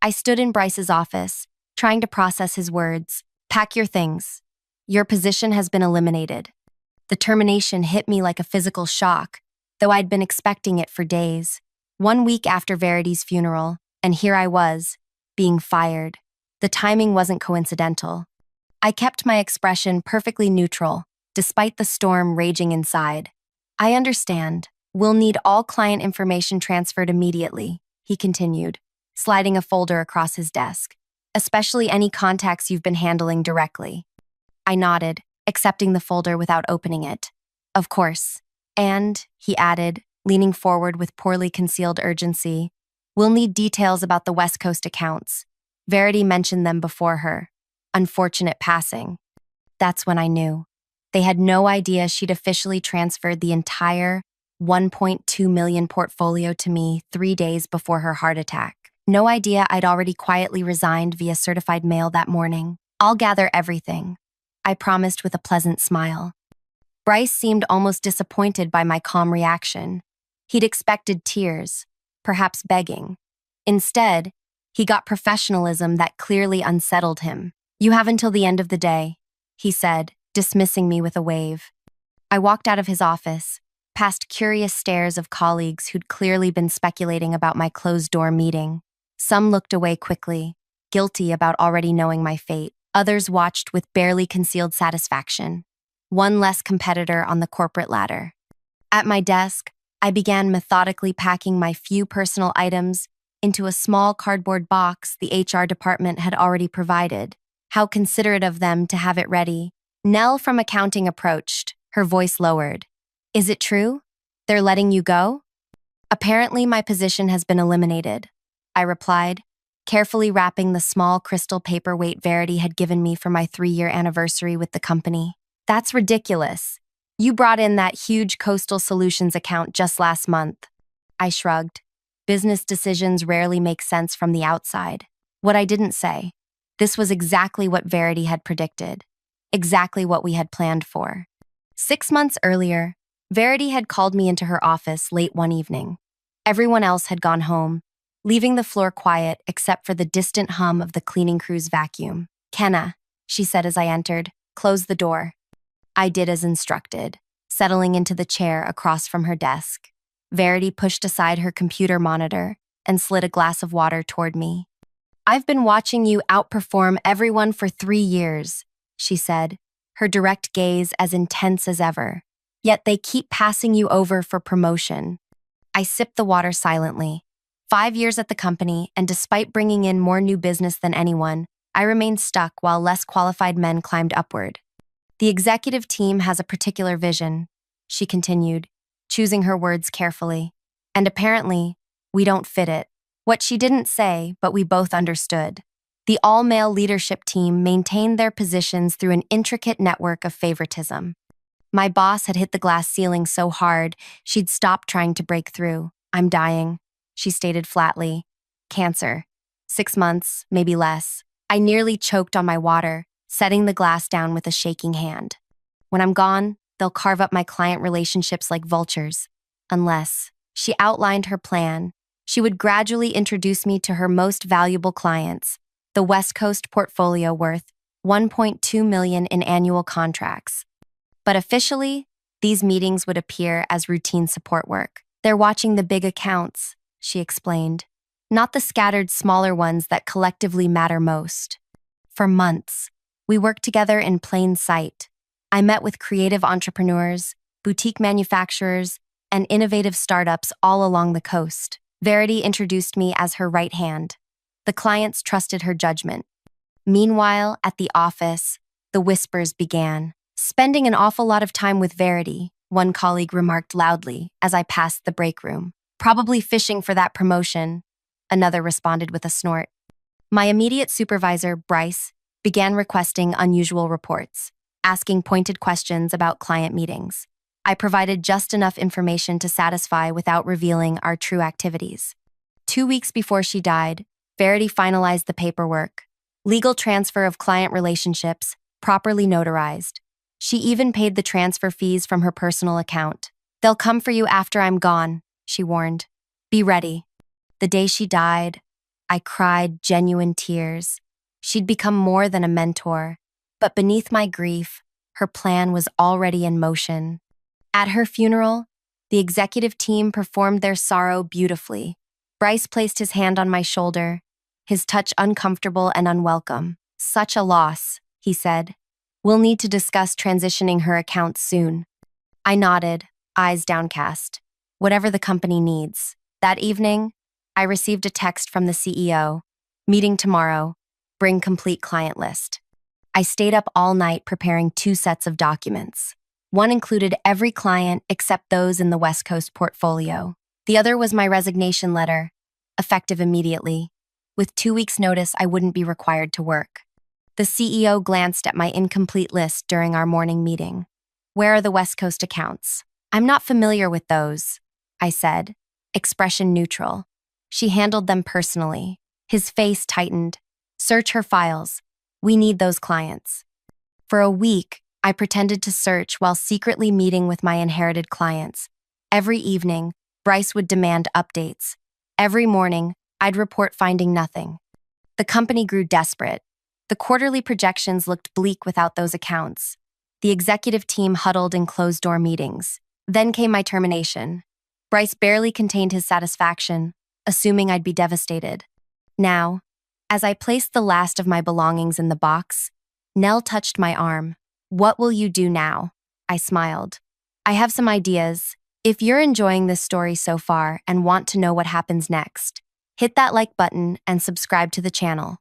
I stood in Bryce's office, trying to process his words. Pack your things. Your position has been eliminated. The termination hit me like a physical shock, though I'd been expecting it for days. 1 week after Verity's funeral, and here I was, being fired. The timing wasn't coincidental. I kept my expression perfectly neutral, despite the storm raging inside. I understand. We'll need all client information transferred immediately, he continued, sliding a folder across his desk, especially any contacts you've been handling directly. I nodded, accepting the folder without opening it. Of course. And, he added, leaning forward with poorly concealed urgency, we'll need details about the West Coast accounts. Verity mentioned them before her. Unfortunate passing. That's when I knew. They had no idea she'd officially transferred the entire 1.2 million portfolio to me 3 days before her heart attack. No idea I'd already quietly resigned via certified mail that morning. I'll gather everything, I promised with a pleasant smile. Bryce seemed almost disappointed by my calm reaction. He'd expected tears, perhaps begging. Instead, he got professionalism that clearly unsettled him. You have until the end of the day, he said, dismissing me with a wave. I walked out of his office, past curious stares of colleagues who'd clearly been speculating about my closed-door meeting. Some looked away quickly, guilty about already knowing my fate. Others watched with barely concealed satisfaction. One less competitor on the corporate ladder. At my desk, I began methodically packing my few personal items into a small cardboard box the HR department had already provided. How considerate of them to have it ready. Nell from accounting approached, her voice lowered. Is it true? They're letting you go? Apparently my position has been eliminated, I replied, carefully wrapping the small crystal paperweight Verity had given me for my 3-year anniversary with the company. That's ridiculous. You brought in that huge Coastal Solutions account just last month. I shrugged. Business decisions rarely make sense from the outside. What I didn't say. This was exactly what Verity had predicted. Exactly what we had planned for. 6 months earlier, Verity had called me into her office late one evening. Everyone else had gone home, leaving the floor quiet except for the distant hum of the cleaning crew's vacuum. Kenna, she said as I entered, close the door. I did as instructed, settling into the chair across from her desk. Verity pushed aside her computer monitor and slid a glass of water toward me. I've been watching you outperform everyone for 3 years, she said, her direct gaze as intense as ever. Yet they keep passing you over for promotion. I sipped the water silently. 5 years at the company, and despite bringing in more new business than anyone, I remained stuck while less qualified men climbed upward. The executive team has a particular vision, she continued, choosing her words carefully. And apparently, we don't fit it. What she didn't say, but we both understood. The all-male leadership team maintained their positions through an intricate network of favoritism. My boss had hit the glass ceiling so hard, she'd stopped trying to break through. I'm dying, she stated flatly. Cancer. 6 months, maybe less. I nearly choked on my water, setting the glass down with a shaking hand. When I'm gone, they'll carve up my client relationships like vultures. Unless, she outlined her plan, she would gradually introduce me to her most valuable clients, the West Coast portfolio worth $1.2 million in annual contracts. But officially, these meetings would appear as routine support work. They're watching the big accounts, she explained, not the scattered smaller ones that collectively matter most. For months, we worked together in plain sight. I met with creative entrepreneurs, boutique manufacturers, and innovative startups all along the coast. Verity introduced me as her right hand. The clients trusted her judgment. Meanwhile, at the office, the whispers began. Spending an awful lot of time with Verity, one colleague remarked loudly as I passed the break room. Probably fishing for that promotion, another responded with a snort. My immediate supervisor, Bryce, began requesting unusual reports, asking pointed questions about client meetings. I provided just enough information to satisfy without revealing our true activities. 2 weeks before she died, Verity finalized the paperwork. Legal transfer of client relationships, properly notarized. She even paid the transfer fees from her personal account. They'll come for you after I'm gone, she warned. Be ready. The day she died, I cried genuine tears. She'd become more than a mentor, but beneath my grief, her plan was already in motion. At her funeral, the executive team performed their sorrow beautifully. Bryce placed his hand on my shoulder, his touch uncomfortable and unwelcome. "Such a loss," he said. "We'll need to discuss transitioning her accounts soon." I nodded, eyes downcast. Whatever the company needs. That evening, I received a text from the CEO. "Meeting tomorrow. Bring complete client list." I stayed up all night preparing 2 sets of documents. One included every client except those in the West Coast portfolio. The other was my resignation letter, effective immediately. With 2 weeks' notice, I wouldn't be required to work. The CEO glanced at my incomplete list during our morning meeting. "Where are the West Coast accounts?" "I'm not familiar with those," I said, expression neutral. "She handled them personally." His face tightened. "Search her files. We need those clients." For a week, I pretended to search while secretly meeting with my inherited clients. Every evening, Bryce would demand updates. Every morning, I'd report finding nothing. The company grew desperate. The quarterly projections looked bleak without those accounts. The executive team huddled in closed-door meetings. Then came my termination. Bryce barely contained his satisfaction, assuming I'd be devastated. Now, as I placed the last of my belongings in the box, Nell touched my arm. "What will you do now?" I smiled. "I have some ideas. If you're enjoying this story so far and want to know what happens next, hit that like button and subscribe to the channel.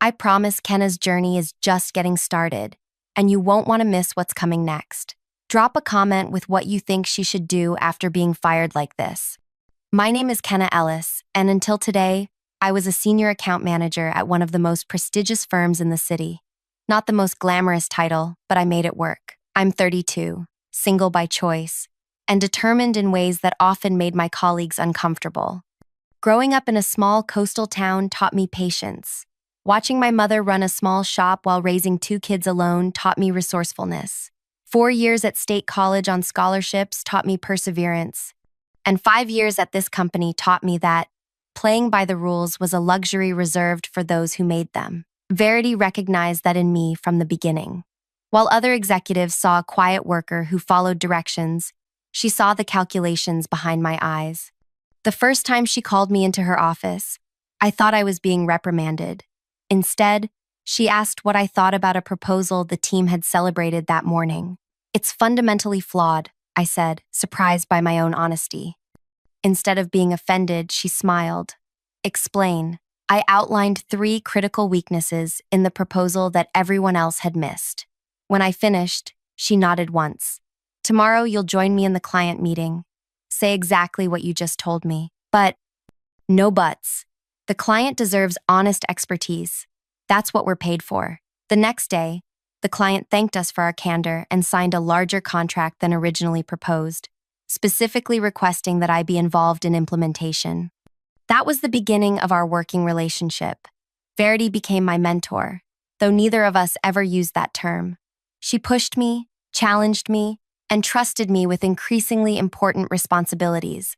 I promise Kenna's journey is just getting started, and you won't want to miss what's coming next. Drop a comment with what you think she should do after being fired like this. My name is Kenna Ellis, and until today, I was a senior account manager at one of the most prestigious firms in the city. Not the most glamorous title, but I made it work. I'm 32, single by choice, and determined in ways that often made my colleagues uncomfortable. Growing up in a small coastal town taught me patience. Watching my mother run a small shop while raising 2 kids alone taught me resourcefulness. 4 years at State College on scholarships taught me perseverance. And 5 years at this company taught me that playing by the rules was a luxury reserved for those who made them. Verity recognized that in me from the beginning. While other executives saw a quiet worker who followed directions, she saw the calculations behind my eyes. The first time she called me into her office, I thought I was being reprimanded. Instead, she asked what I thought about a proposal the team had celebrated that morning. "It's fundamentally flawed," I said, surprised by my own honesty. Instead of being offended, she smiled. "Explain." I outlined 3 critical weaknesses in the proposal that everyone else had missed. When I finished, she nodded once. "Tomorrow you'll join me in the client meeting. Say exactly what you just told me. But no buts. The client deserves honest expertise. That's what we're paid for." The next day, the client thanked us for our candor and signed a larger contract than originally proposed, specifically requesting that I be involved in implementation. That was the beginning of our working relationship. Verity became my mentor, though neither of us ever used that term. She pushed me, challenged me, and trusted me with increasingly important responsibilities.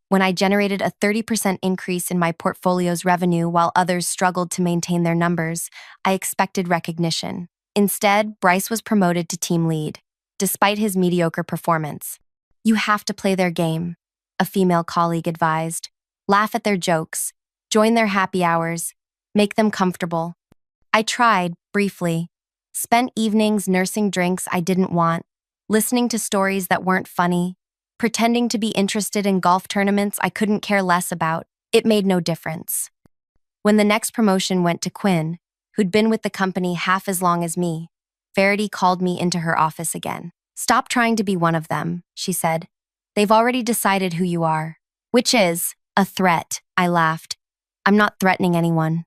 When I generated a 30% increase in my portfolio's revenue while others struggled to maintain their numbers, I expected recognition. Instead, Bryce was promoted to team lead, despite his mediocre performance. "You have to play their game," a female colleague advised. "Laugh at their jokes, join their happy hours, make them comfortable." I tried, briefly. Spent evenings nursing drinks I didn't want, listening to stories that weren't funny, pretending to be interested in golf tournaments I couldn't care less about. It made no difference. When the next promotion went to Quinn, who'd been with the company half as long as me, Verity called me into her office again. "Stop trying to be one of them," she said. "They've already decided who you are." "Which is a threat," I laughed. "I'm not threatening anyone.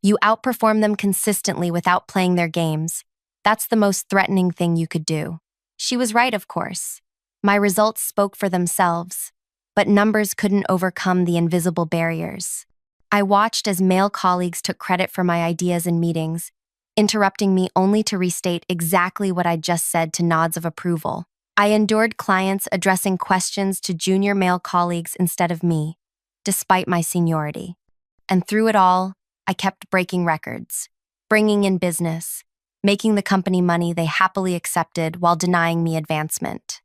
You outperform them consistently without playing their games. That's the most threatening thing you could do." She was right, of course. My results spoke for themselves, but numbers couldn't overcome the invisible barriers. I watched as male colleagues took credit for my ideas in meetings, interrupting me only to restate exactly what I'd just said to nods of approval. I endured clients addressing questions to junior male colleagues instead of me, despite my seniority. And through it all, I kept breaking records, bringing in business, making the company money they happily accepted while denying me advancement.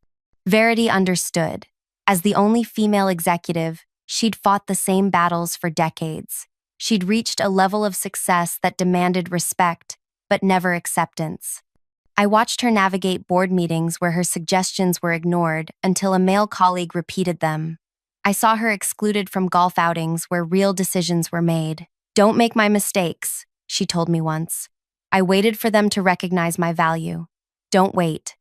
Verity understood. As the only female executive, she'd fought the same battles for decades. She'd reached a level of success that demanded respect, but never acceptance. I watched her navigate board meetings where her suggestions were ignored until a male colleague repeated them. I saw her excluded from golf outings where real decisions were made. "Don't make my mistakes," she told me once. I waited for them to recognize my value. Don't wait.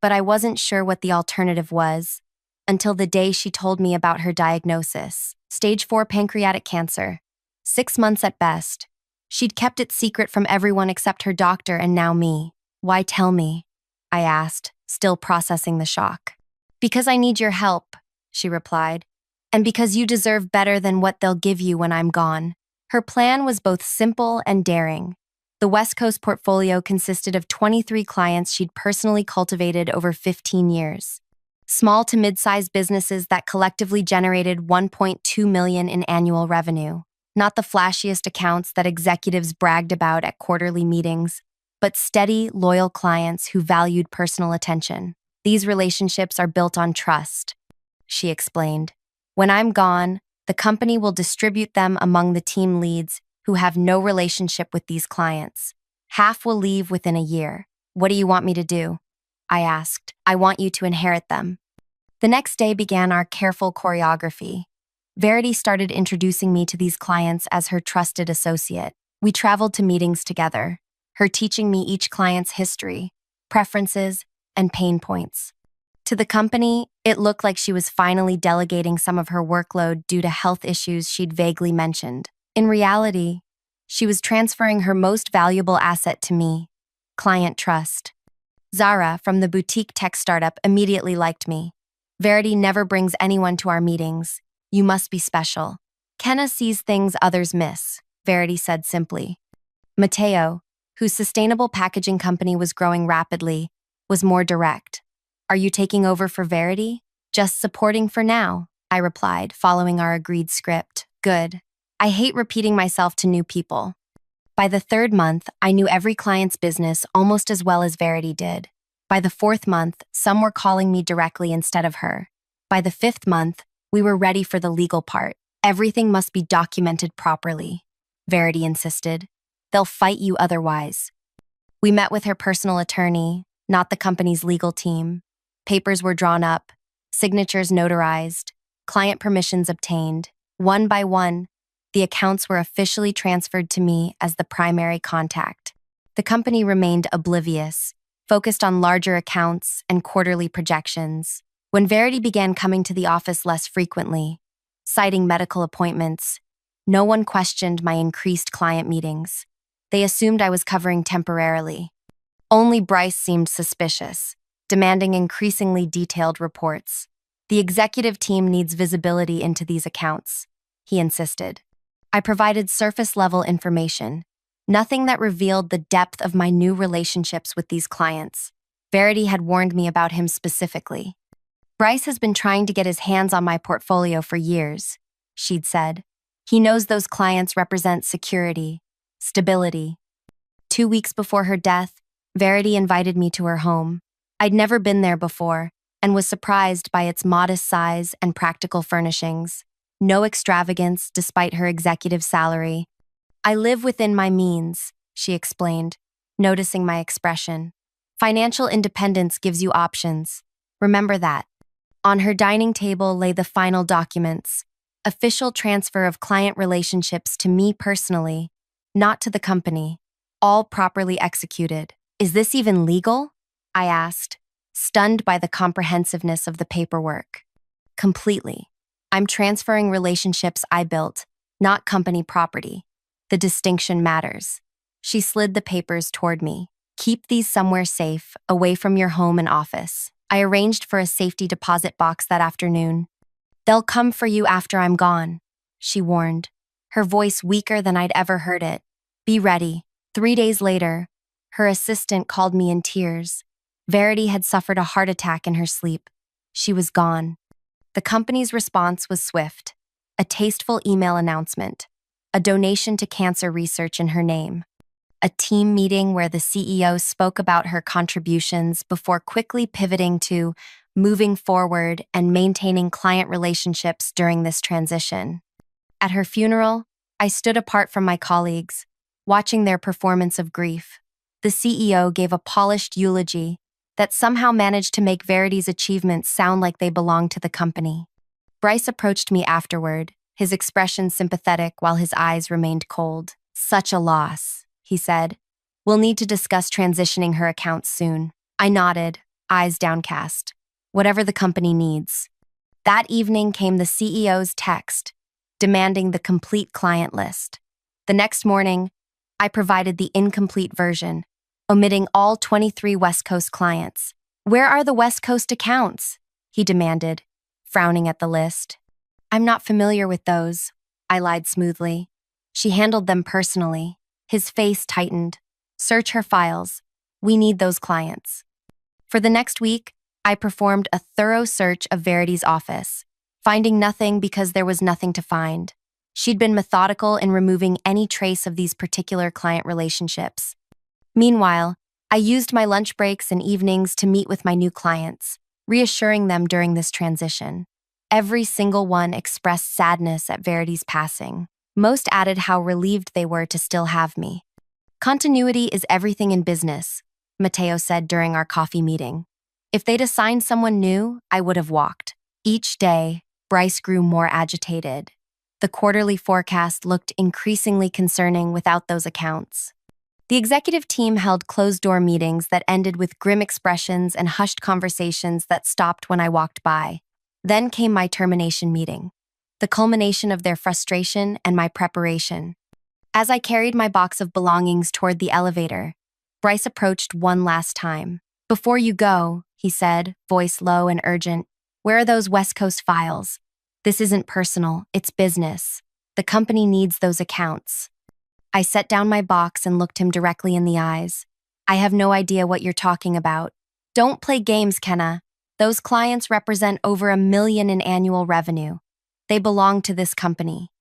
But I wasn't sure what the alternative was until the day she told me about her diagnosis: stage 4 pancreatic cancer. 6 months at best. She'd kept it secret from everyone except her doctor and now me. "Why tell me?" I asked, still processing the shock. "Because I need your help," she replied, "and because you deserve better than what they'll give you when I'm gone." Her plan was both simple and daring. The West Coast portfolio consisted of 23 clients she'd personally cultivated over 15 years. Small to mid-sized businesses that collectively generated $1.2 million in annual revenue. Not the flashiest accounts that executives bragged about at quarterly meetings, but steady, loyal clients who valued personal attention. "These relationships are built on trust," she explained. "When I'm gone, the company will distribute them among the team leads who have no relationship with these clients. Half will leave within a year. What do you want me to do?" I asked. "I want you to inherit them." The next day began our careful choreography. Verity started introducing me to these clients as her trusted associate. We traveled to meetings together, her teaching me each client's history, preferences, and pain points. To the company, it looked like she was finally delegating some of her workload due to health issues she'd vaguely mentioned. In reality, she was transferring her most valuable asset to me: client trust. Zara, from the boutique tech startup, immediately liked me. "Verity never brings anyone to our meetings. You must be special." "Kenna sees things others miss," Verity said simply. Mateo, whose sustainable packaging company was growing rapidly, was more direct. "Are you taking over for Verity?" "Just supporting for now," I replied, following our agreed script. "Good. I hate repeating myself to new people." By the 3rd month, I knew every client's business almost as well as Verity did. By the 4th month, some were calling me directly instead of her. By the 5th month, we were ready for the legal part. "Everything must be documented properly," Verity insisted. "They'll fight you otherwise." We met with her personal attorney, not the company's legal team. Papers were drawn up, signatures notarized, client permissions obtained. One by one, the accounts were officially transferred to me as the primary contact. The company remained oblivious, focused on larger accounts and quarterly projections. When Verity began coming to the office less frequently, citing medical appointments, no one questioned my increased client meetings. They assumed I was covering temporarily. Only Bryce seemed suspicious, demanding increasingly detailed reports. "The executive team needs visibility into these accounts," he insisted. I provided surface-level information, nothing that revealed the depth of my new relationships with these clients. Verity had warned me about him specifically. "Bryce has been trying to get his hands on my portfolio for years," she'd said. "He knows those clients represent security, stability." 2 weeks before her death, Verity invited me to her home. I'd never been there before and was surprised by its modest size and practical furnishings. No extravagance despite her executive salary. "I live within my means," she explained, noticing my expression. "Financial independence gives you options. Remember that." On her dining table lay the final documents: official transfer of client relationships to me personally, not to the company, all properly executed. "Is this even legal?" I asked, stunned by the comprehensiveness of the paperwork. "Completely. I'm transferring relationships I built, not company property. The distinction matters." She slid the papers toward me. "Keep these somewhere safe, away from your home and office." I arranged for a safety deposit box that afternoon. "They'll come for you after I'm gone," she warned, her voice weaker than I'd ever heard it. "Be ready." 3 days later, her assistant called me in tears. Verity had suffered a heart attack in her sleep. She was gone. The company's response was swift: a tasteful email announcement. a donation to cancer research in her name, a team meeting where the CEO spoke about her contributions before quickly pivoting to moving forward and maintaining client relationships during this transition. At her funeral, I stood apart from my colleagues, watching their performance of grief. The CEO gave a polished eulogy that somehow managed to make Verity's achievements sound like they belonged to the company. Bryce approached me afterward, his expression sympathetic while his eyes remained cold. "Such a loss," he said. "We'll need to discuss transitioning her accounts soon." I nodded, eyes downcast. Whatever the company needs. That evening came the CEO's text, demanding the complete client list. The next morning, I provided the incomplete version, omitting all 23 West Coast clients. "Where are the West Coast accounts?" he demanded, frowning at the list. "I'm not familiar with those," I lied smoothly. "She handled them personally." His face tightened. "Search her files. We need those clients." For the next week, I performed a thorough search of Verity's office, finding nothing because there was nothing to find. She'd been methodical in removing any trace of these particular client relationships. Meanwhile, I used my lunch breaks and evenings to meet with my new clients, reassuring them during this transition. Every single one expressed sadness at Verity's passing. Most added how relieved they were to still have me. "Continuity is everything in business," Matteo said during our coffee meeting. "If they'd assigned someone new, I would have walked." Each day, Bryce grew more agitated. The quarterly forecast looked increasingly concerning without those accounts. The executive team held closed-door meetings that ended with grim expressions and hushed conversations that stopped when I walked by. Then came my termination meeting, the culmination of their frustration and my preparation. As I carried my box of belongings toward the elevator, Bryce approached one last time. "Before you go," he said, voice low and urgent, "where are those West Coast files? This isn't personal, it's business. The company needs those accounts." I set down my box and looked him directly in the eyes. "I have no idea what you're talking about. Don't play games, Kenna. Those clients represent over $1 million in annual revenue. They belong to this company."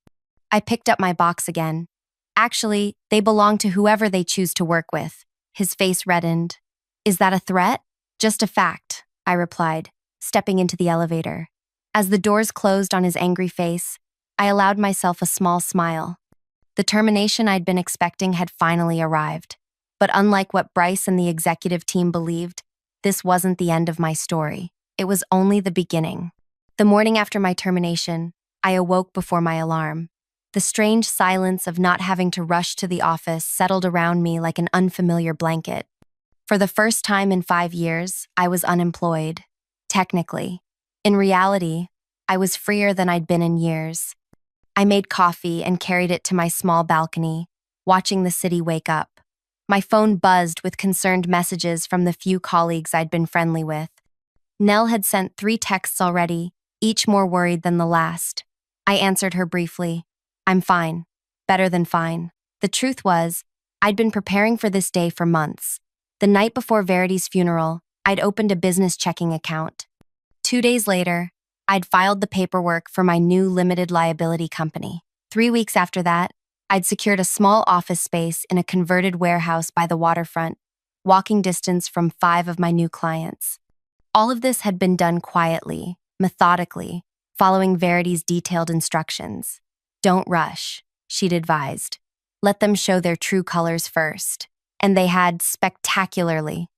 I picked up my box again. "Actually, they belong to whoever they choose to work with." His face reddened. "Is that a threat?" "Just a fact," I replied, stepping into the elevator. As the doors closed on his angry face, I allowed myself a small smile. The termination I'd been expecting had finally arrived. But unlike what Bryce and the executive team believed, this wasn't the end of my story. It was only the beginning. The morning after my termination, I awoke before my alarm. The strange silence of not having to rush to the office settled around me like an unfamiliar blanket. For the first time in 5 years, I was unemployed. Technically. In reality, I was freer than I'd been in years. I made coffee and carried it to my small balcony, watching the city wake up. My phone buzzed with concerned messages from the few colleagues I'd been friendly with. Nell had sent 3 texts already, each more worried than the last. I answered her briefly. "I'm fine. Better than fine." The truth was, I'd been preparing for this day for months. The night before Verity's funeral, I'd opened a business checking account. 2 days later, I'd filed the paperwork for my new limited liability company. 3 weeks after that, I'd secured a small office space in a converted warehouse by the waterfront, walking distance from 5 of my new clients. All of this had been done quietly, methodically, following Verity's detailed instructions. "Don't rush," she'd advised. "Let them show their true colors first." And they had spectacularly.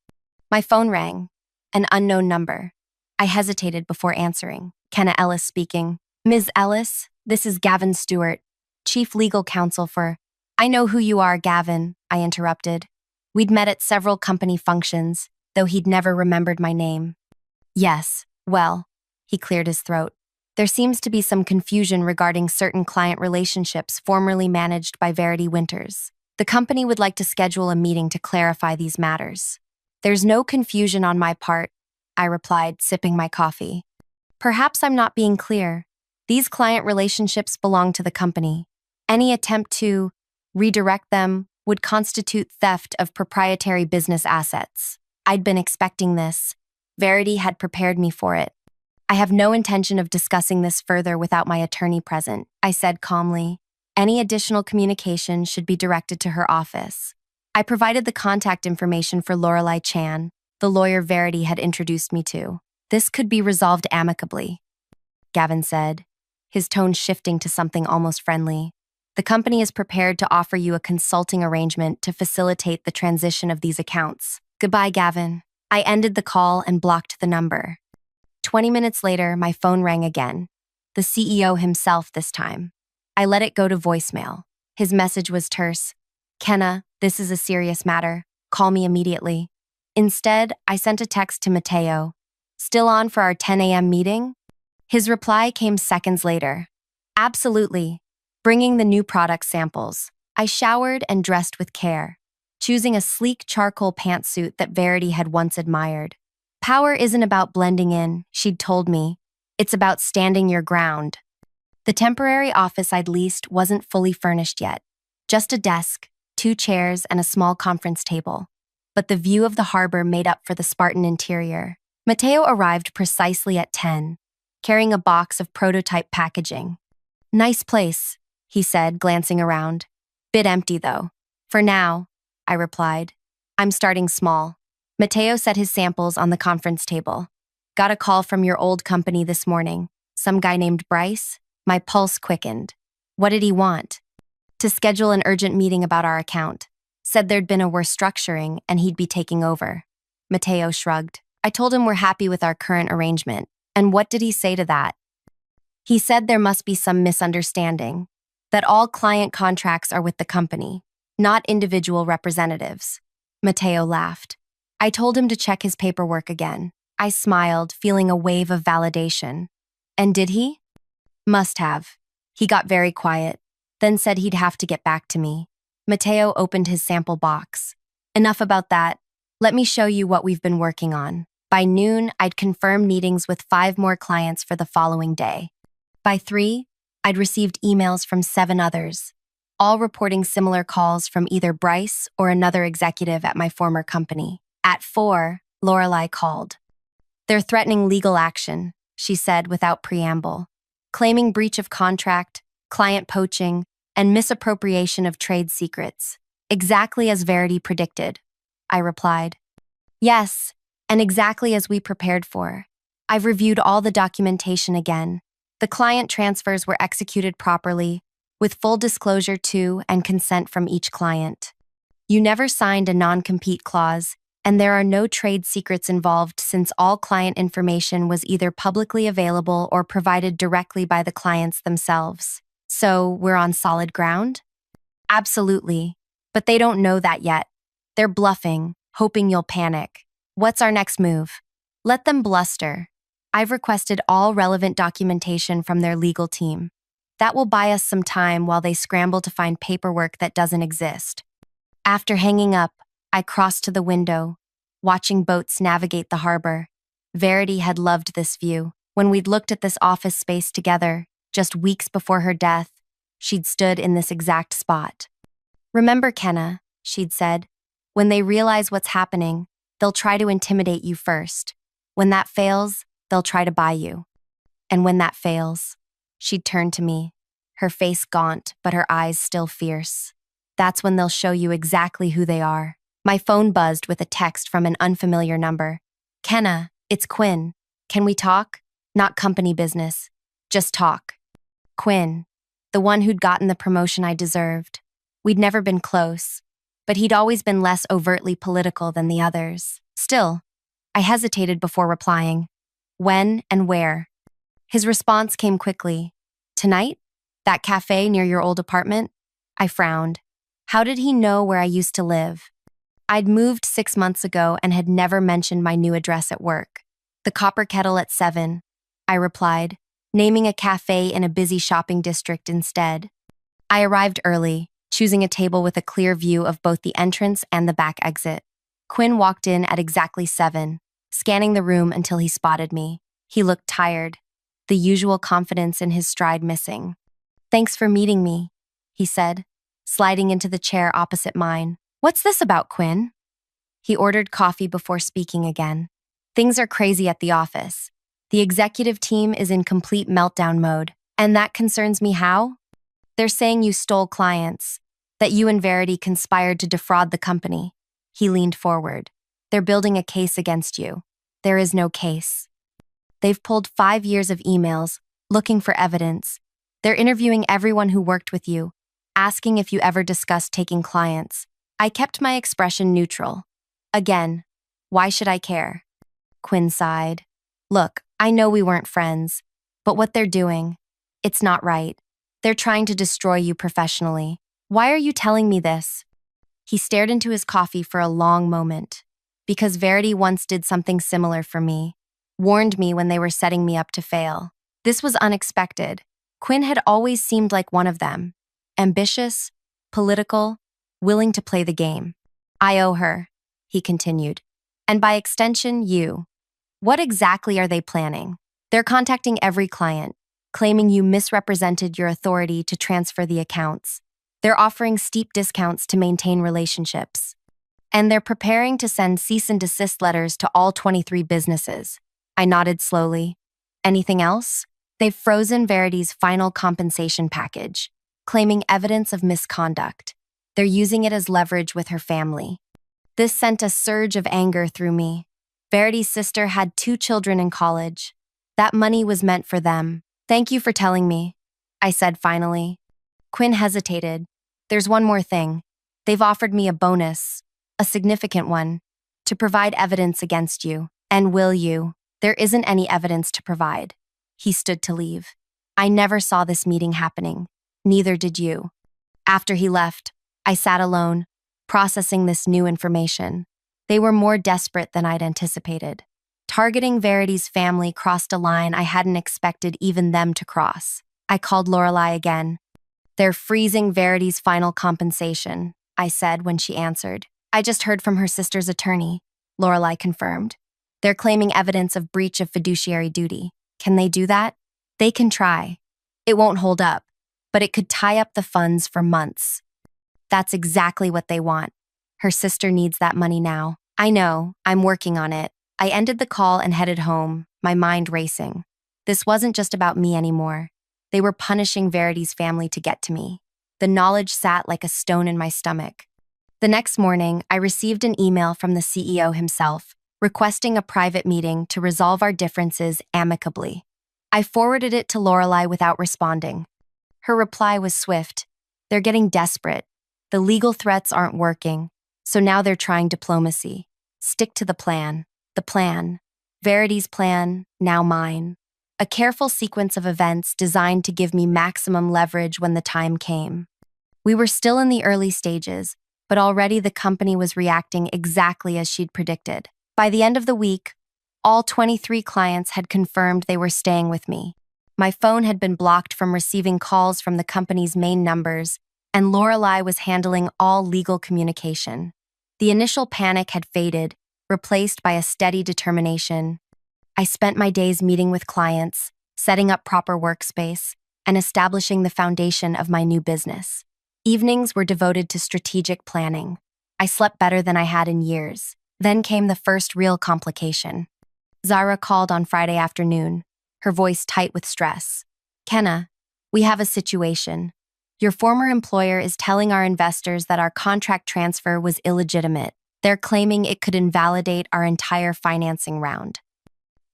My phone rang. An unknown number. I hesitated before answering. Kenna Ellis speaking. "Ms. Ellis, this is Gavin Stewart, Chief Legal Counsel for—" "I know who you are, Gavin," I interrupted. We'd met at several company functions, though he'd never remembered my name. "Yes, well," he cleared his throat. "There seems to be some confusion regarding certain client relationships formerly managed by Verity Winters. The company would like to schedule a meeting to clarify these matters." "There's no confusion on my part," I replied, sipping my coffee. "Perhaps I'm not being clear. These client relationships belong to the company. Any attempt to redirect them would constitute theft of proprietary business assets. I'd been expecting this. Verity had prepared me for it. "I have no intention of discussing this further without my attorney present," I said calmly. Any additional communication should be directed to her office. I provided the contact information for Lorelei Chan, the lawyer Verity had introduced me to. This could be resolved amicably, Gavin said, his tone shifting to something almost friendly. The company is prepared to offer you a consulting arrangement to facilitate the transition of these accounts. Goodbye, Gavin. I ended the call and blocked the number. 20 minutes later, my phone rang again. The CEO himself this time. I let it go to voicemail. His message was terse. Kenna, this is a serious matter. Call me immediately. Instead, I sent a text to Mateo. Still on for our 10 a.m. meeting? His reply came seconds later. Absolutely. Bringing the new product samples. I showered and dressed with care, choosing a sleek charcoal pantsuit that Verity had once admired. Power isn't about blending in, she'd told me. It's about standing your ground. The temporary office I'd leased wasn't fully furnished yet. Just a desk, 2 chairs, and a small conference table. But the view of the harbor made up for the Spartan interior. Mateo arrived precisely at 10, carrying a box of prototype packaging. Nice place, he said, glancing around. Bit empty, though. For now, I replied. I'm starting small. Mateo set his samples on the conference table. Got a call from your old company this morning. Some guy named Bryce? My pulse quickened. What did he want? To schedule an urgent meeting about our account. Said there'd been a restructuring and he'd be taking over. Mateo shrugged. I told him we're happy with our current arrangement. And what did he say to that? He said there must be some misunderstanding. That all client contracts are with the company, not individual representatives. Mateo laughed. I told him to check his paperwork again. I smiled, feeling a wave of validation. And did he? Must have. He got very quiet, then said he'd have to get back to me. Mateo opened his sample box. Enough about that. Let me show you what we've been working on. By noon, I'd confirmed meetings with 5 more clients for the following day. By 3, I'd received emails from 7 others, all reporting similar calls from either Bryce or another executive at my former company. At 4, Lorelei called. They're threatening legal action, she said without preamble, claiming breach of contract, client poaching, and misappropriation of trade secrets. Exactly as Verity predicted, I replied. Yes, and exactly as we prepared for. I've reviewed all the documentation again. The client transfers were executed properly, with full disclosure to and consent from each client. You never signed a non-compete clause, and there are no trade secrets involved since all client information was either publicly available or provided directly by the clients themselves. So, we're on solid ground? Absolutely. But they don't know that yet. They're bluffing, hoping you'll panic. What's our next move? Let them bluster. I've requested all relevant documentation from their legal team. That will buy us some time while they scramble to find paperwork that doesn't exist. After hanging up, I crossed to the window, watching boats navigate the harbor. Verity had loved this view. When we'd looked at this office space together, just weeks before her death, she'd stood in this exact spot. Remember, Kenna, she'd said, when they realize what's happening, they'll try to intimidate you first. When that fails, they'll try to buy you. And when that fails, she'd turn to me, her face gaunt, but her eyes still fierce. That's when they'll show you exactly who they are. My phone buzzed with a text from an unfamiliar number. Kenna, it's Quinn. Can we talk? Not company business. Just talk. Quinn, the one who'd gotten the promotion I deserved. We'd never been close, but he'd always been less overtly political than the others. Still, I hesitated before replying. When and where? His response came quickly. Tonight? That cafe near your old apartment? I frowned. How did he know where I used to live? I'd moved 6 months ago and had never mentioned my new address at work. The Copper Kettle at 7, I replied, naming a cafe in a busy shopping district instead. I arrived early, choosing a table with a clear view of both the entrance and the back exit. Quinn walked in at exactly 7, scanning the room until he spotted me. He looked tired, the usual confidence in his stride missing. Thanks for meeting me, he said, sliding into the chair opposite mine. What's this about, Quinn? He ordered coffee before speaking again. Things are crazy at the office. The executive team is in complete meltdown mode, and that concerns me how? They're saying you stole clients, that you and Verity conspired to defraud the company. He leaned forward. They're building a case against you. There is no case. They've pulled 5 years of emails, looking for evidence. They're interviewing everyone who worked with you, asking if you ever discussed taking clients. I kept my expression neutral. Again, why should I care? Quinn sighed. Look, I know we weren't friends, but what they're doing, it's not right. They're trying to destroy you professionally. Why are you telling me this? He stared into his coffee for a long moment. Because Verity once did something similar for me, warned me when they were setting me up to fail. This was unexpected. Quinn had always seemed like one of them. Ambitious, political, willing to play the game. I owe her, he continued. And by extension, you. What exactly are they planning? They're contacting every client, claiming you misrepresented your authority to transfer the accounts. They're offering steep discounts to maintain relationships. And they're preparing to send cease and desist letters to all 23 businesses. I nodded slowly. Anything else? They've frozen Verity's final compensation package, claiming evidence of misconduct. They're using it as leverage with her family. This sent a surge of anger through me. Verity's sister had 2 children in college. That money was meant for them. Thank you for telling me, I said finally. Quinn hesitated. There's one more thing. They've offered me a bonus, a significant one, to provide evidence against you. And will you? There isn't any evidence to provide. He stood to leave. I never saw this meeting happening. Neither did you. After he left, I sat alone, processing this new information. They were more desperate than I'd anticipated. Targeting Verity's family crossed a line I hadn't expected even them to cross. I called Lorelei again. They're freezing Verity's final compensation, I said when she answered. I just heard from her sister's attorney, Lorelei confirmed. They're claiming evidence of breach of fiduciary duty. Can they do that? They can try. It won't hold up, but it could tie up the funds for months. That's exactly what they want. Her sister needs that money now. I know, I'm working on it. I ended the call and headed home, my mind racing. This wasn't just about me anymore. They were punishing Verity's family to get to me. The knowledge sat like a stone in my stomach. The next morning, I received an email from the CEO himself, requesting a private meeting to resolve our differences amicably. I forwarded it to Lorelei without responding. Her reply was swift. They're getting desperate. The legal threats aren't working, so now they're trying diplomacy. Stick to the plan. The plan. Verity's plan, now mine. A careful sequence of events designed to give me maximum leverage when the time came. We were still in the early stages, but already the company was reacting exactly as she'd predicted. By the end of the week, all 23 clients had confirmed they were staying with me. My phone had been blocked from receiving calls from the company's main numbers, and Lorelei was handling all legal communication. The initial panic had faded, replaced by a steady determination. I spent my days meeting with clients, setting up proper workspace, and establishing the foundation of my new business. Evenings were devoted to strategic planning. I slept better than I had in years. Then came the first real complication. Zara called on Friday afternoon, her voice tight with stress. Kenna, we have a situation. Your former employer is telling our investors that our contract transfer was illegitimate. They're claiming it could invalidate our entire financing round.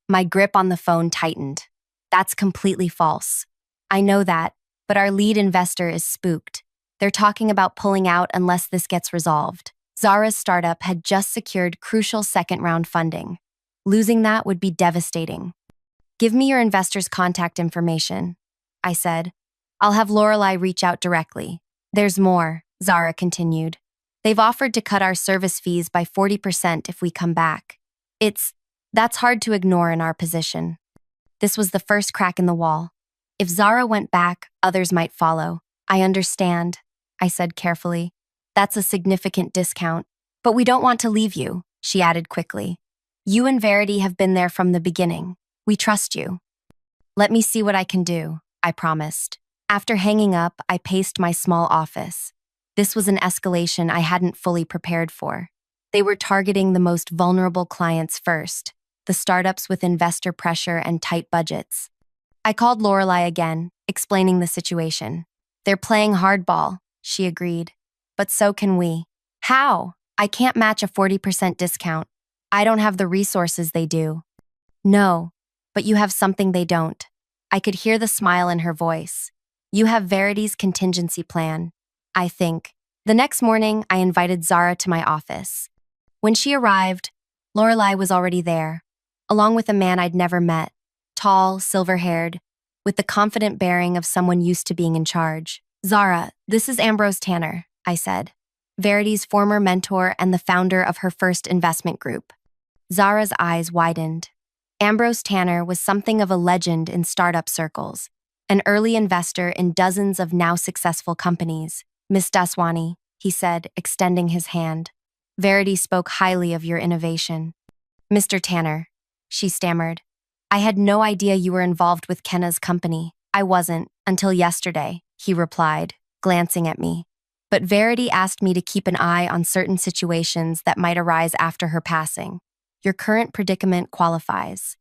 My grip on the phone tightened. That's completely false. I know that, but our lead investor is spooked. They're talking about pulling out unless this gets resolved. Zara's startup had just secured crucial second-round funding. Losing that would be devastating. Give me your investor's contact information, I said. I'll have Lorelei reach out directly. There's more, Zara continued. They've offered to cut our service fees by 40% if we come back. That's hard to ignore in our position. This was the first crack in the wall. If Zara went back, others might follow. I understand, I said carefully. That's a significant discount. But we don't want to leave you, she added quickly. You and Verity have been there from the beginning. We trust you. Let me see what I can do, I promised. After hanging up, I paced my small office. This was an escalation I hadn't fully prepared for. They were targeting the most vulnerable clients first, the startups with investor pressure and tight budgets. I called Lorelei again, explaining the situation. They're playing hardball, she agreed. But so can we. How? I can't match a 40% discount. I don't have the resources they do. No, but you have something they don't. I could hear the smile in her voice. You have Verity's contingency plan, I think. The next morning, I invited Zara to my office. When she arrived, Lorelei was already there, along with a man I'd never met, tall, silver-haired, with the confident bearing of someone used to being in charge. Zara, this is Ambrose Tanner, I said, Verity's former mentor and the founder of her first investment group. Zara's eyes widened. Ambrose Tanner was something of a legend in startup circles, an early investor in dozens of now successful companies. Miss Daswani, he said, extending his hand. Verity spoke highly of your innovation. Mr. Tanner, she stammered. I had no idea you were involved with Kenna's company. I wasn't, until yesterday, he replied, glancing at me. But Verity asked me to keep an eye on certain situations that might arise after her passing. Your current predicament qualifies.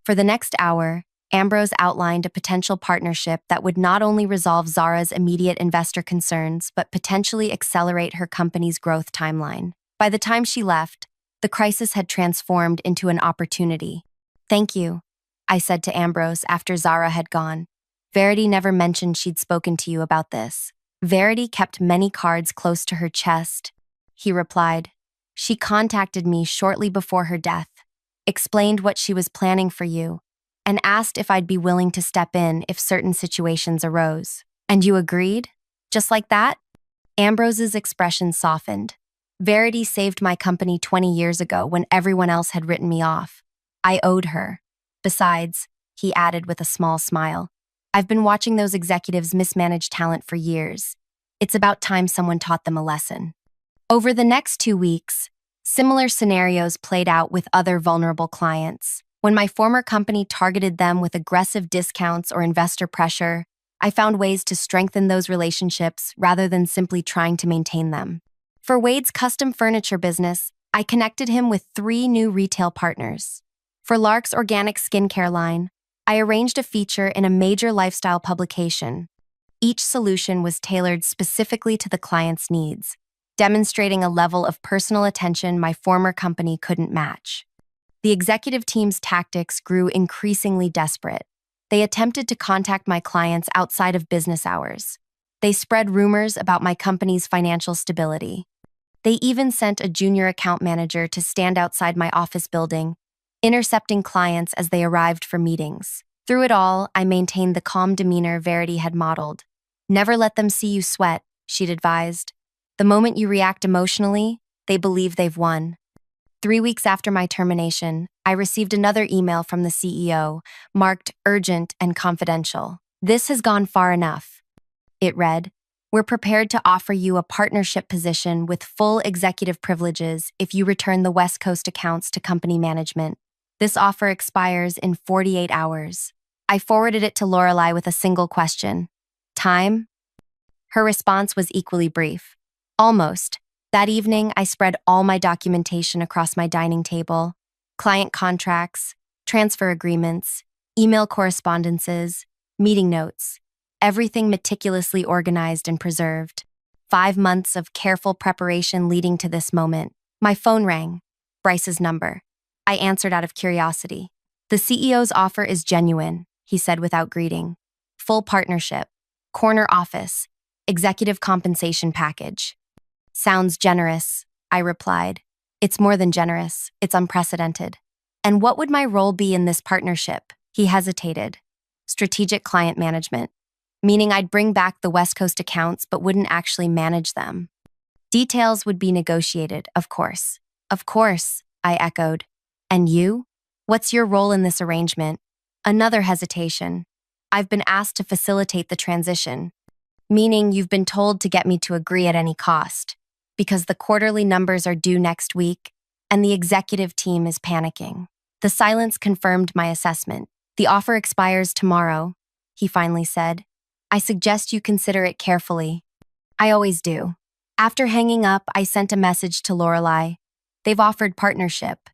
For the next hour, Ambrose outlined a potential partnership that would not only resolve Zara's immediate investor concerns, but potentially accelerate her company's growth timeline. By the time she left, the crisis had transformed into an opportunity. Thank you, I said to Ambrose after Zara had gone. Verity never mentioned she'd spoken to you about this. Verity kept many cards close to her chest, he replied. She contacted me shortly before her death, explained what she was planning for you, and asked if I'd be willing to step in if certain situations arose. And you agreed? Just like that? Ambrose's expression softened. Verity saved my company 20 years ago when everyone else had written me off. I owed her. Besides, he added with a small smile, I've been watching those executives mismanage talent for years. It's about time someone taught them a lesson. Over the next 2 weeks, similar scenarios played out with other vulnerable clients. When my former company targeted them with aggressive discounts or investor pressure, I found ways to strengthen those relationships rather than simply trying to maintain them. For Wade's custom furniture business, I connected him with 3 new retail partners. For Lark's organic skincare line, I arranged a feature in a major lifestyle publication. Each solution was tailored specifically to the client's needs, demonstrating a level of personal attention my former company couldn't match. The executive team's tactics grew increasingly desperate. They attempted to contact my clients outside of business hours. They spread rumors about my company's financial stability. They even sent a junior account manager to stand outside my office building, intercepting clients as they arrived for meetings. Through it all, I maintained the calm demeanor Verity had modeled. Never let them see you sweat, she'd advised. The moment you react emotionally, they believe they've won. 3 weeks after my termination, I received another email from the CEO, marked urgent and confidential. This has gone far enough. It read, we're prepared to offer you a partnership position with full executive privileges if you return the West Coast accounts to company management. This offer expires in 48 hours. I forwarded it to Lorelei with a single question. Time? Her response was equally brief. Almost. That evening, I spread all my documentation across my dining table: client contracts, transfer agreements, email correspondences, meeting notes, everything meticulously organized and preserved. 5 months of careful preparation leading to this moment. My phone rang. Bryce's number. I answered out of curiosity. The CEO's offer is genuine, he said without greeting. Full partnership, corner office, executive compensation package. Sounds generous, I replied. It's more than generous, it's unprecedented. And what would my role be in this partnership? He hesitated. Strategic client management, meaning I'd bring back the West Coast accounts but wouldn't actually manage them. Details would be negotiated, of course. Of course, I echoed. And you? What's your role in this arrangement? Another hesitation. I've been asked to facilitate the transition, meaning you've been told to get me to agree at any cost, because the quarterly numbers are due next week, and the executive team is panicking. The silence confirmed my assessment. The offer expires tomorrow, he finally said. I suggest you consider it carefully. I always do. After hanging up, I sent a message to Lorelei. They've offered partnership.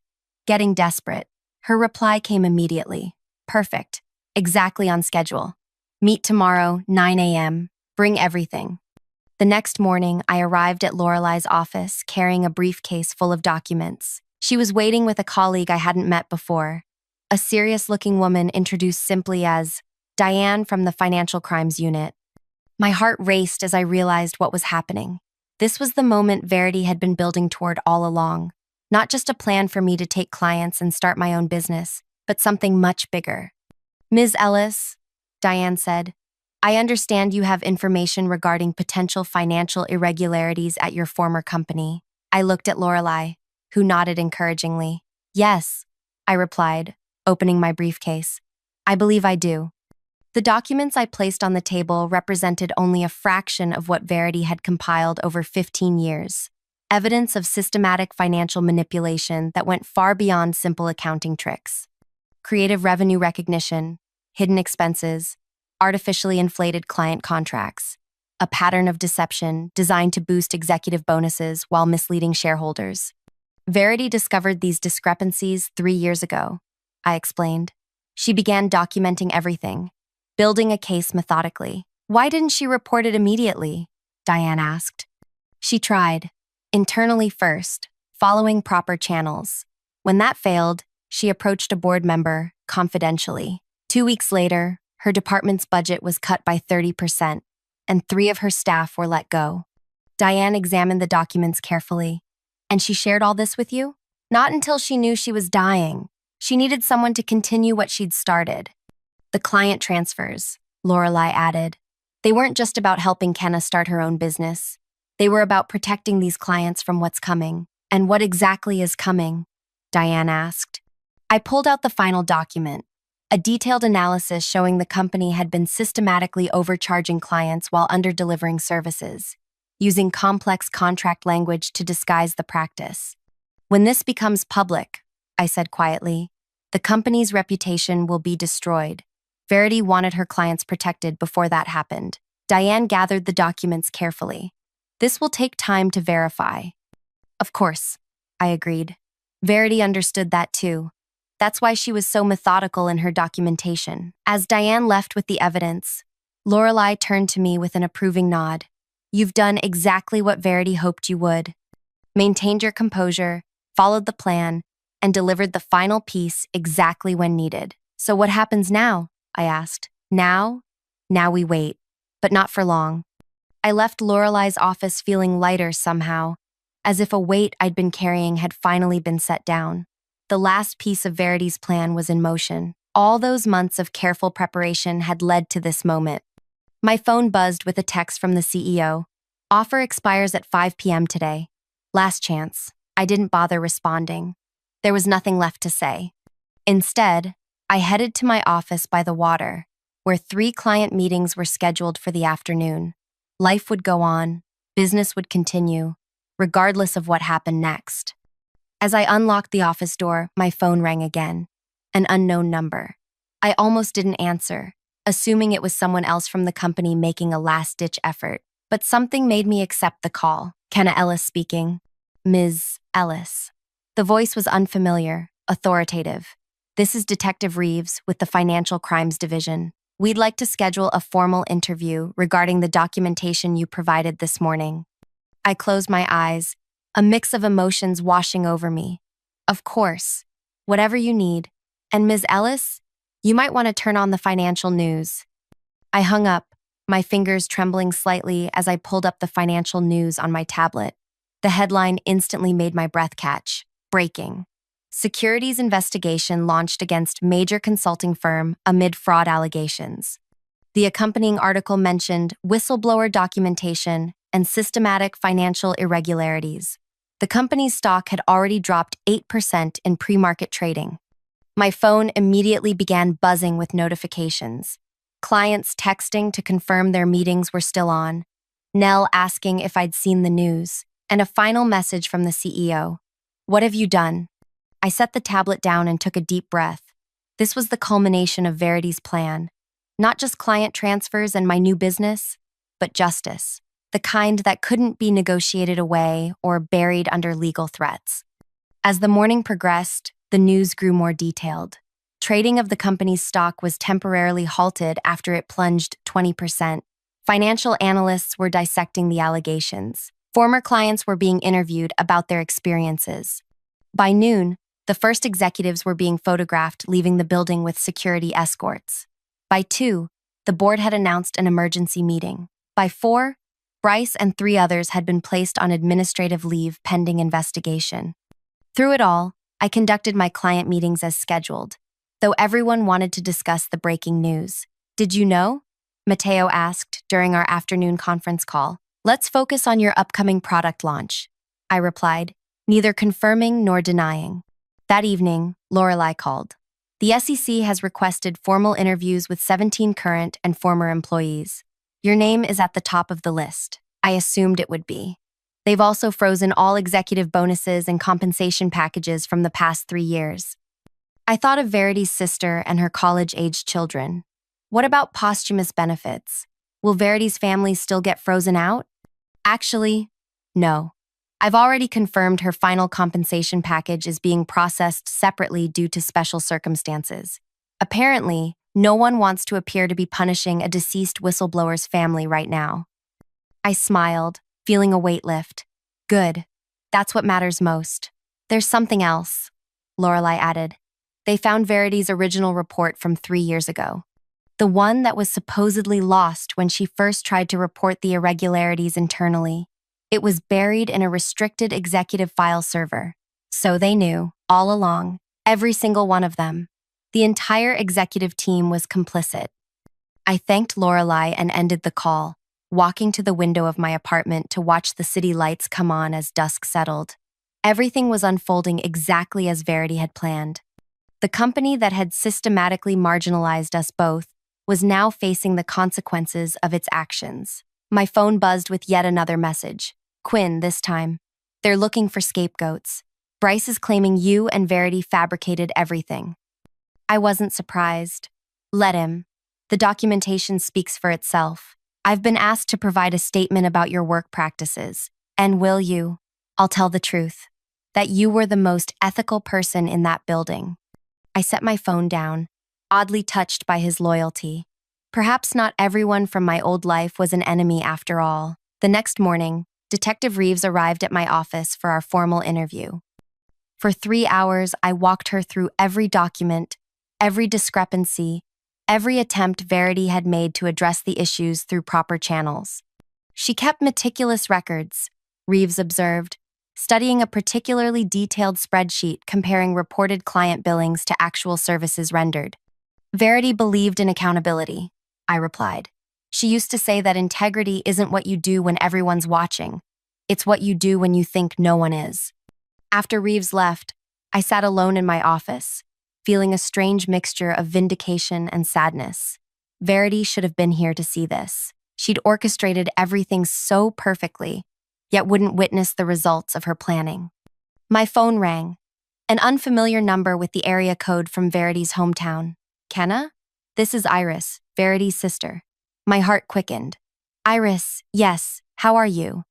Getting desperate. Her reply came immediately. Perfect. Exactly on schedule. Meet tomorrow, 9 a.m. Bring everything. The next morning, I arrived at Lorelai's office carrying a briefcase full of documents. She was waiting with a colleague I hadn't met before, a serious-looking woman introduced simply as Diane from the Financial Crimes Unit. My heart raced as I realized what was happening. This was the moment Verity had been building toward all along. Not just a plan for me to take clients and start my own business, but something much bigger. Ms. Ellis, Diane said, I understand you have information regarding potential financial irregularities at your former company. I looked at Lorelai, who nodded encouragingly. Yes, I replied, opening my briefcase. I believe I do. The documents I placed on the table represented only a fraction of what Verity had compiled over 15 years. Evidence of systematic financial manipulation that went far beyond simple accounting tricks. Creative revenue recognition, hidden expenses, artificially inflated client contracts, a pattern of deception designed to boost executive bonuses while misleading shareholders. Verity discovered these discrepancies 3 years ago, I explained. She began documenting everything, building a case methodically. Why didn't she report it immediately? Diane asked. She tried, internally first, following proper channels. When that failed, she approached a board member, confidentially. 2 weeks later, her department's budget was cut by 30%, and 3 of her staff were let go. Diane examined the documents carefully. And she shared all this with you? Not until she knew she was dying. She needed someone to continue what she'd started. The client transfers, Lorelai added. They weren't just about helping Kenna start her own business. They were about protecting these clients from what's coming. And what exactly is coming? Diane asked. I pulled out the final document, a detailed analysis showing the company had been systematically overcharging clients while under-delivering services, using complex contract language to disguise the practice. When this becomes public, I said quietly, the company's reputation will be destroyed. Verity wanted her clients protected before that happened. Diane gathered the documents carefully. This will take time to verify. Of course, I agreed. Verity understood that too. That's why she was so methodical in her documentation. As Diane left with the evidence, Lorelai turned to me with an approving nod. You've done exactly what Verity hoped you would. Maintained your composure, followed the plan, and delivered the final piece exactly when needed. So what happens now? I asked. Now we wait, but not for long. I left Lorelai's office feeling lighter somehow, as if a weight I'd been carrying had finally been set down. The last piece of Verity's plan was in motion. All those months of careful preparation had led to this moment. My phone buzzed with a text from the CEO. Offer expires at 5 p.m. today. Last chance. I didn't bother responding. There was nothing left to say. Instead, I headed to my office by the water, where 3 client meetings were scheduled for the afternoon. Life would go on, business would continue, regardless of what happened next. As I unlocked the office door, my phone rang again. An unknown number. I almost didn't answer, assuming it was someone else from the company making a last-ditch effort. But something made me accept the call. Kenna Ellis speaking. Ms. Ellis. The voice was unfamiliar, authoritative. This is Detective Reeves with the Financial Crimes Division. We'd like to schedule a formal interview regarding the documentation you provided this morning. I closed my eyes, a mix of emotions washing over me. Of course, whatever you need. And Ms. Ellis, you might want to turn on the financial news. I hung up, my fingers trembling slightly as I pulled up the financial news on my tablet. The headline instantly made my breath catch. Breaking. Securities investigation launched against major consulting firm amid fraud allegations. The accompanying article mentioned whistleblower documentation and systematic financial irregularities. The company's stock had already dropped 8% in pre-market trading. My phone immediately began buzzing with notifications. Clients texting to confirm their meetings were still on, Nell asking if I'd seen the news, and a final message from the CEO. What have you done? I set the tablet down and took a deep breath. This was the culmination of Verity's plan. Not just client transfers and my new business, but justice. The kind that couldn't be negotiated away or buried under legal threats. As the morning progressed, the news grew more detailed. Trading of the company's stock was temporarily halted after it plunged 20%, Financial analysts were dissecting the allegations. Former clients were being interviewed about their experiences. By noon, the first executives were being photographed leaving the building with security escorts. By 2, the board had announced an emergency meeting. By 4, Bryce and 3 others had been placed on administrative leave pending investigation. Through it all, I conducted my client meetings as scheduled, though everyone wanted to discuss the breaking news. Did you know? Mateo asked during our afternoon conference call. Let's focus on your upcoming product launch, I replied, neither confirming nor denying. That evening, Lorelei called. The SEC has requested formal interviews with 17 current and former employees. Your name is at the top of the list. I assumed it would be. They've also frozen all executive bonuses and compensation packages from the past 3 years. I thought of Verity's sister and her college-aged children. What about posthumous benefits? Will Verity's family still get frozen out? Actually, no. I've already confirmed her final compensation package is being processed separately due to special circumstances. Apparently, no one wants to appear to be punishing a deceased whistleblower's family right now. I smiled, feeling a weight lift. Good. That's what matters most. There's something else, Lorelei added. They found Verity's original report from 3 years ago. The one that was supposedly lost when she first tried to report the irregularities internally. It was buried in a restricted executive file server. So they knew, all along, every single one of them. The entire executive team was complicit. I thanked Lorelei and ended the call, walking to the window of my apartment to watch the city lights come on as dusk settled. Everything was unfolding exactly as Verity had planned. The company that had systematically marginalized us both was now facing the consequences of its actions. My phone buzzed with yet another message. Quinn, this time. They're looking for scapegoats. Bryce is claiming you and Verity fabricated everything. I wasn't surprised. Let him. The documentation speaks for itself. I've been asked to provide a statement about your work practices. And will you? I'll tell the truth. That you were the most ethical person in that building. I set my phone down, oddly touched by his loyalty. Perhaps not everyone from my old life was an enemy after all. The next morning, Detective Reeves arrived at my office for our formal interview. For 3 hours, I walked her through every document, every discrepancy, every attempt Verity had made to address the issues through proper channels. She kept meticulous records, Reeves observed, studying a particularly detailed spreadsheet comparing reported client billings to actual services rendered. Verity believed in accountability, I replied. She used to say that integrity isn't what you do when everyone's watching. It's what you do when you think no one is. After Reeves left, I sat alone in my office, feeling a strange mixture of vindication and sadness. Verity should have been here to see this. She'd orchestrated everything so perfectly, yet wouldn't witness the results of her planning. My phone rang. An unfamiliar number with the area code from Verity's hometown. Kenna? This is Iris, Verity's sister. My heart quickened. Iris, yes, how are you?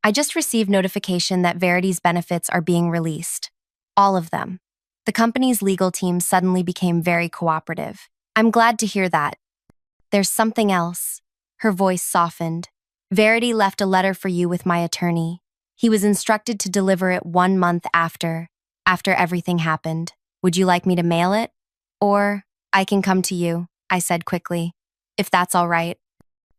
I just received notification that Verity's benefits are being released. All of them. The company's legal team suddenly became very cooperative. I'm glad to hear that. There's something else. Her voice softened. Verity left a letter for you with my attorney. He was instructed to deliver it 1 month after everything happened. Would you like me to mail it? Or I can come to you, I said quickly, if that's all right.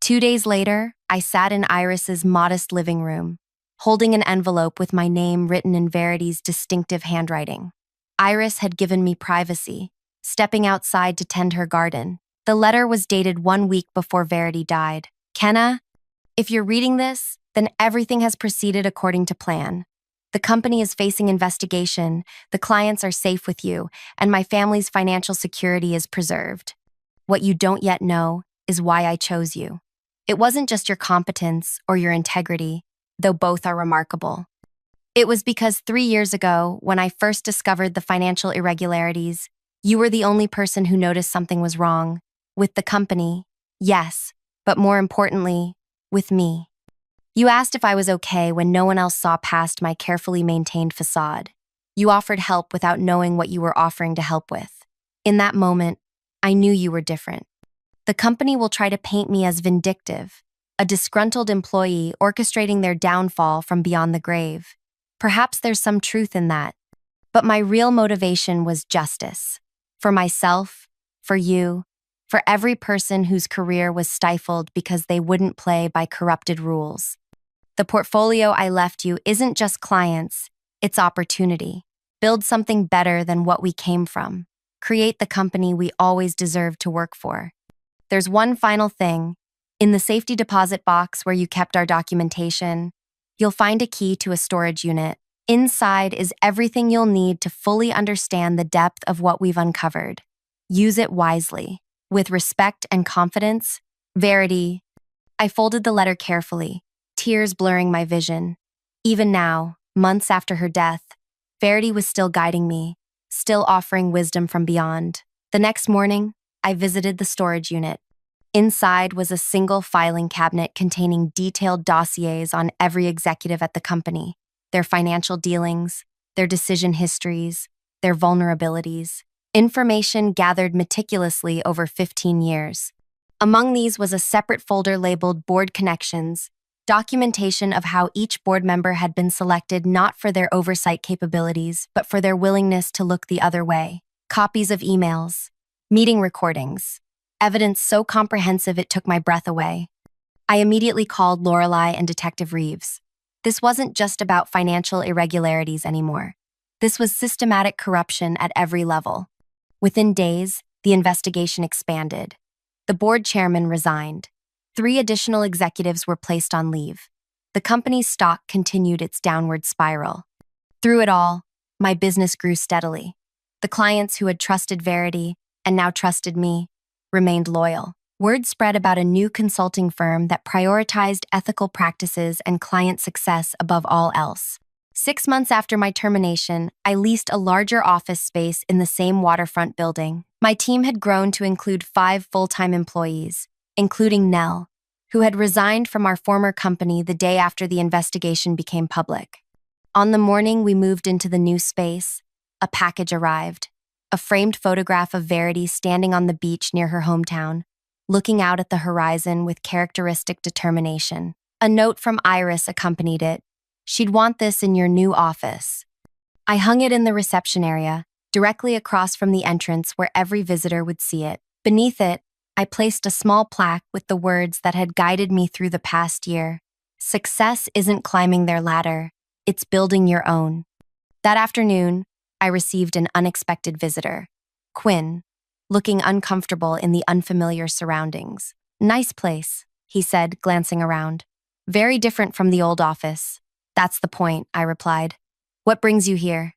2 days later, I sat in Iris's modest living room, holding an envelope with my name written in Verity's distinctive handwriting. Iris had given me privacy, stepping outside to tend her garden. The letter was dated 1 week before Verity died. Kenna, if you're reading this, then everything has proceeded according to plan. The company is facing investigation, the clients are safe with you, and my family's financial security is preserved. What you don't yet know is why I chose you. It wasn't just your competence or your integrity, though both are remarkable. It was because 3 years ago, when I first discovered the financial irregularities, you were the only person who noticed something was wrong. With the company, yes, but more importantly, with me. You asked if I was okay when no one else saw past my carefully maintained facade. You offered help without knowing what you were offering to help with. In that moment, I knew you were different. The company will try to paint me as vindictive, a disgruntled employee orchestrating their downfall from beyond the grave. Perhaps there's some truth in that. But my real motivation was justice. For myself, for you, for every person whose career was stifled because they wouldn't play by corrupted rules. The portfolio I left you isn't just clients, it's opportunity. Build something better than what we came from. Create the company we always deserved to work for. There's one final thing. In the safety deposit box where you kept our documentation, you'll find a key to a storage unit. Inside is everything you'll need to fully understand the depth of what we've uncovered. Use it wisely. With respect and confidence, Verity. I folded the letter carefully, tears blurring my vision. Even now, months after her death, Verity was still guiding me, still offering wisdom from beyond. The next morning, I visited the storage unit. Inside was a single filing cabinet containing detailed dossiers on every executive at the company, their financial dealings, their decision histories, their vulnerabilities, information gathered meticulously over 15 years. Among these was a separate folder labeled Board Connections, documentation of how each board member had been selected not for their oversight capabilities, but for their willingness to look the other way. Copies of emails, meeting recordings, evidence so comprehensive it took my breath away. I immediately called Lorelei and Detective Reeves. This wasn't just about financial irregularities anymore. This was systematic corruption at every level. Within days, the investigation expanded. The board chairman resigned. 3 additional executives were placed on leave. The company's stock continued its downward spiral. Through it all, my business grew steadily. The clients who had trusted Verity, and now trusted me, remained loyal. Word spread about a new consulting firm that prioritized ethical practices and client success above all else. 6 months after my termination, I leased a larger office space in the same waterfront building. My team had grown to include 5 full-time employees, including Nell, who had resigned from our former company the day after the investigation became public. On the morning we moved into the new space, a package arrived. A framed photograph of Verity standing on the beach near her hometown, looking out at the horizon with characteristic determination. A note from Iris accompanied it. She'd want this in your new office. I hung it in the reception area, directly across from the entrance where every visitor would see it. Beneath it, I placed a small plaque with the words that had guided me through the past year. Success isn't climbing their ladder, it's building your own. That afternoon, I received an unexpected visitor, Quinn, looking uncomfortable in the unfamiliar surroundings. Nice place, he said, glancing around. Very different from the old office. That's the point, I replied. What brings you here?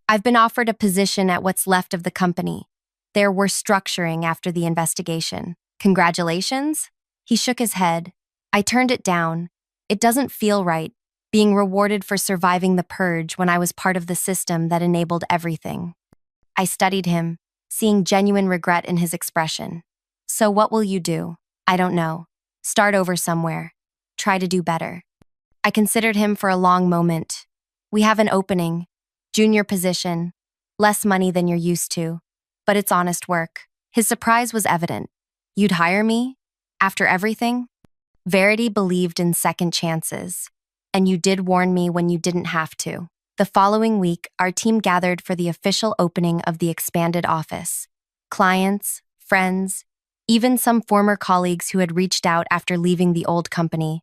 I've been offered a position at what's left of the company. There were structuring after the investigation. Congratulations? He shook his head. I turned it down. It doesn't feel right, being rewarded for surviving the purge when I was part of the system that enabled everything. I studied him, seeing genuine regret in his expression. So what will you do? I don't know. Start over somewhere. Try to do better. I considered him for a long moment. We have an opening, junior position, less money than you're used to, but it's honest work. His surprise was evident. You'd hire me? After everything? Verity believed in second chances, and you did warn me when you didn't have to. The following week, our team gathered for the official opening of the expanded office. Clients, friends, even some former colleagues who had reached out after leaving the old company.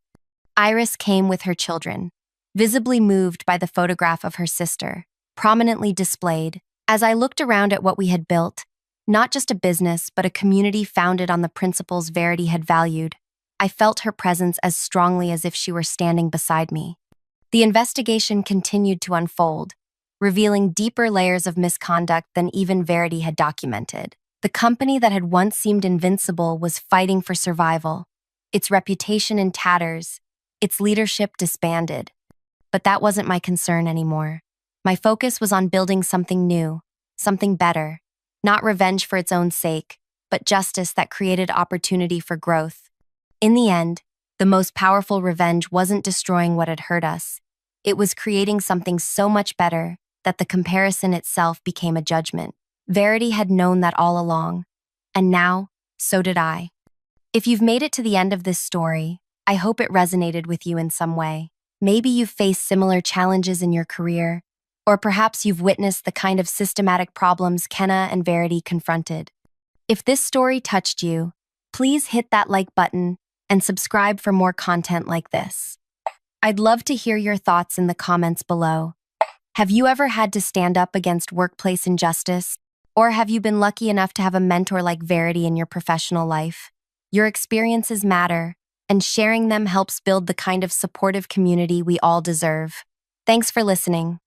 Iris came with her children, visibly moved by the photograph of her sister, prominently displayed. As I looked around at what we had built, not just a business, but a community founded on the principles Verity had valued, I felt her presence as strongly as if she were standing beside me. The investigation continued to unfold, revealing deeper layers of misconduct than even Verity had documented. The company that had once seemed invincible was fighting for survival, its reputation in tatters, its leadership disbanded. But that wasn't my concern anymore. My focus was on building something new, something better, not revenge for its own sake, but justice that created opportunity for growth. In the end, the most powerful revenge wasn't destroying what had hurt us. It was creating something so much better that the comparison itself became a judgment. Verity had known that all along, and now, so did I. If you've made it to the end of this story, I hope it resonated with you in some way. Maybe you've faced similar challenges in your career, or perhaps you've witnessed the kind of systematic problems Kenna and Verity confronted. If this story touched you, please hit that like button and subscribe for more content like this. I'd love to hear your thoughts in the comments below. Have you ever had to stand up against workplace injustice? Or have you been lucky enough to have a mentor like Verity in your professional life? Your experiences matter, and sharing them helps build the kind of supportive community we all deserve. Thanks for listening.